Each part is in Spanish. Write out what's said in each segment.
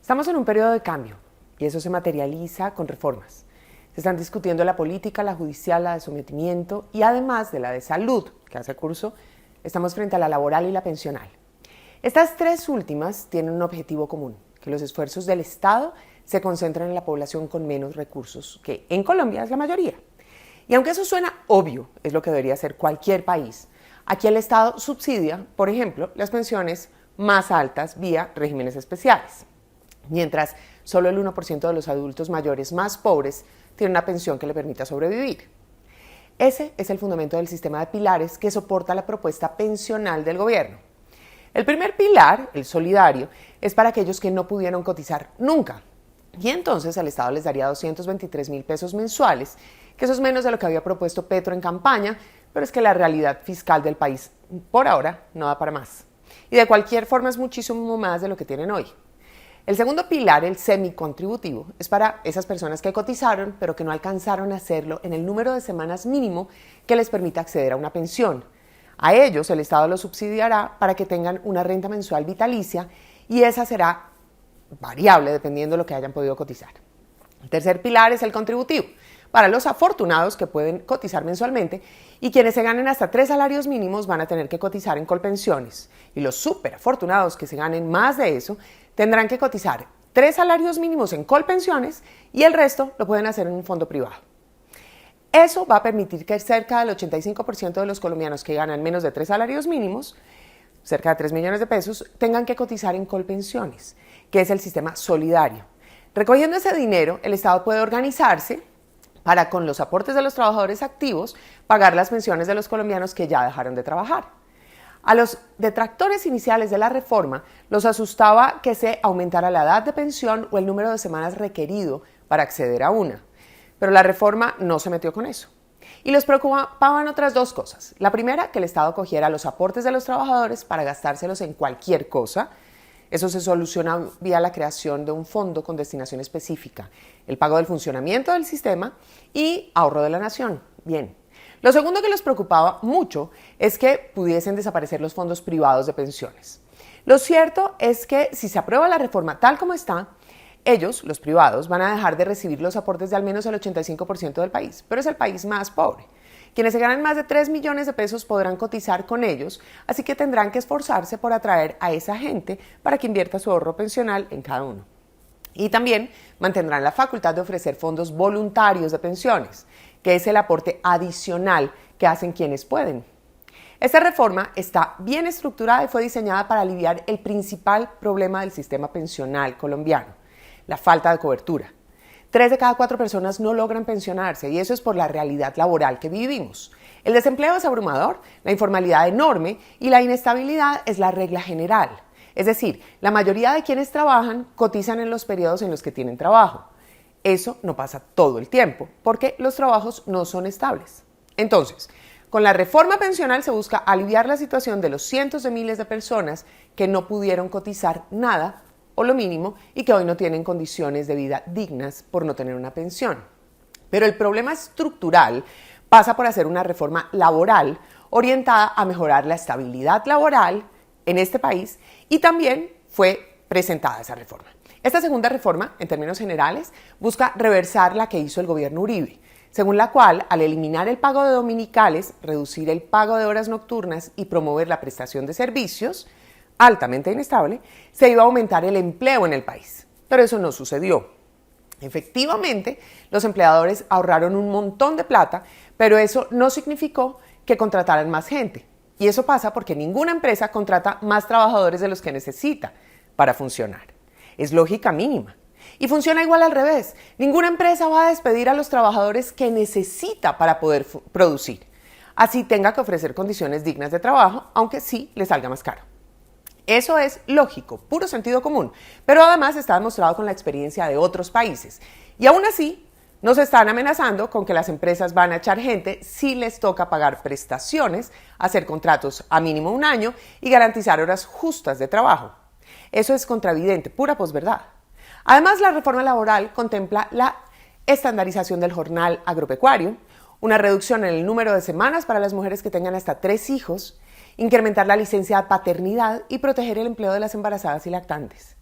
Estamos en un periodo de cambio y eso se materializa con reformas. Se están discutiendo la política, la judicial, la de sometimiento y además de la de salud que hace curso, estamos frente a la laboral y la pensional. Estas tres últimas tienen un objetivo común, que los esfuerzos del Estado se concentran en la población con menos recursos, que en Colombia es la mayoría. Y aunque eso suena obvio, es lo que debería hacer cualquier país, aquí el Estado subsidia, por ejemplo, las pensiones más altas vía regímenes especiales, mientras solo el 1% de los adultos mayores más pobres tiene una pensión que le permita sobrevivir. Ese es el fundamento del sistema de pilares que soporta la propuesta pensional del gobierno. El primer pilar, el solidario, es para aquellos que no pudieron cotizar nunca. Y entonces el Estado les daría 223.000 pesos mensuales, que eso es menos de lo que había propuesto Petro en campaña, pero es que la realidad fiscal del país, por ahora, no da para más. Y de cualquier forma es muchísimo más de lo que tienen hoy. El segundo pilar, el semicontributivo, es para esas personas que cotizaron, pero que no alcanzaron a hacerlo en el número de semanas mínimo que les permita acceder a una pensión. A ellos el Estado los subsidiará para que tengan una renta mensual vitalicia y esa será variable dependiendo de lo que hayan podido cotizar. El tercer pilar es el contributivo, para los afortunados que pueden cotizar mensualmente y quienes se ganen hasta 3 salarios mínimos van a tener que cotizar en Colpensiones. Y los súper afortunados que se ganen más de eso tendrán que cotizar 3 salarios mínimos en Colpensiones y el resto lo pueden hacer en un fondo privado. Eso va a permitir que cerca del 85% de los colombianos que ganan menos de 3 salarios mínimos, cerca de 3 millones de pesos, tengan que cotizar en Colpensiones, que es el sistema solidario. Recogiendo ese dinero, el Estado puede organizarse para, con los aportes de los trabajadores activos, pagar las pensiones de los colombianos que ya dejaron de trabajar. A los detractores iniciales de la reforma los asustaba que se aumentara la edad de pensión o el número de semanas requerido para acceder a una. Pero la reforma no se metió con eso. Y los preocupaban otras dos cosas. La primera, que el Estado cogiera los aportes de los trabajadores para gastárselos en cualquier cosa. Eso se soluciona vía la creación de un fondo con destinación específica, el pago del funcionamiento del sistema y ahorro de la nación. Bien. Lo segundo que les preocupaba mucho es que pudiesen desaparecer los fondos privados de pensiones. Lo cierto es que si se aprueba la reforma tal como está, ellos, los privados, van a dejar de recibir los aportes de al menos el 85% del país, pero es el país más pobre. Quienes se ganan más de 3 millones de pesos podrán cotizar con ellos, así que tendrán que esforzarse por atraer a esa gente para que invierta su ahorro pensional en cada uno. Y también mantendrán la facultad de ofrecer fondos voluntarios de pensiones, que es el aporte adicional que hacen quienes pueden. Esta reforma está bien estructurada y fue diseñada para aliviar el principal problema del sistema pensional colombiano, la falta de cobertura. 3 de cada 4 personas no logran pensionarse y eso es por la realidad laboral que vivimos. El desempleo es abrumador, la informalidad enorme y la inestabilidad es la regla general. Es decir, la mayoría de quienes trabajan cotizan en los periodos en los que tienen trabajo. Eso no pasa todo el tiempo porque los trabajos no son estables. Entonces, con la reforma pensional se busca aliviar la situación de los cientos de miles de personas que no pudieron cotizar nada o lo mínimo y que hoy no tienen condiciones de vida dignas por no tener una pensión. Pero el problema estructural pasa por hacer una reforma laboral orientada a mejorar la estabilidad laboral en este país y también fue presentada esa reforma. Esta segunda reforma, en términos generales, busca reversar la que hizo el gobierno Uribe, según la cual, al eliminar el pago de dominicales, reducir el pago de horas nocturnas y promover la prestación de servicios, altamente inestable, se iba a aumentar el empleo en el país. Pero eso no sucedió. Efectivamente, los empleadores ahorraron un montón de plata, pero eso no significó que contrataran más gente. Y eso pasa porque ninguna empresa contrata más trabajadores de los que necesita para funcionar. Es lógica mínima. Y funciona igual al revés. Ninguna empresa va a despedir a los trabajadores que necesita para poder producir. Así tenga que ofrecer condiciones dignas de trabajo, aunque sí les salga más caro. Eso es lógico, puro sentido común, pero además está demostrado con la experiencia de otros países. Y aún así, nos están amenazando con que las empresas van a echar gente si les toca pagar prestaciones, hacer contratos a mínimo 1 año y garantizar horas justas de trabajo. Eso es contravidente, pura posverdad. Además, la reforma laboral contempla la estandarización del jornal agropecuario, una reducción en el número de semanas para las mujeres que tengan hasta 3 hijos, incrementar la licencia de paternidad y proteger el empleo de las embarazadas y lactantes.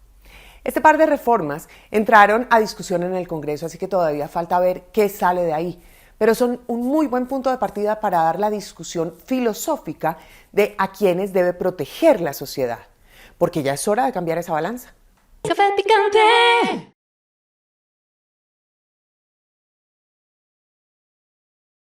Este par de reformas entraron a discusión en el Congreso, así que todavía falta ver qué sale de ahí. Pero son un muy buen punto de partida para dar la discusión filosófica de a quiénes debe proteger la sociedad, porque ya es hora de cambiar esa balanza. Café Picante.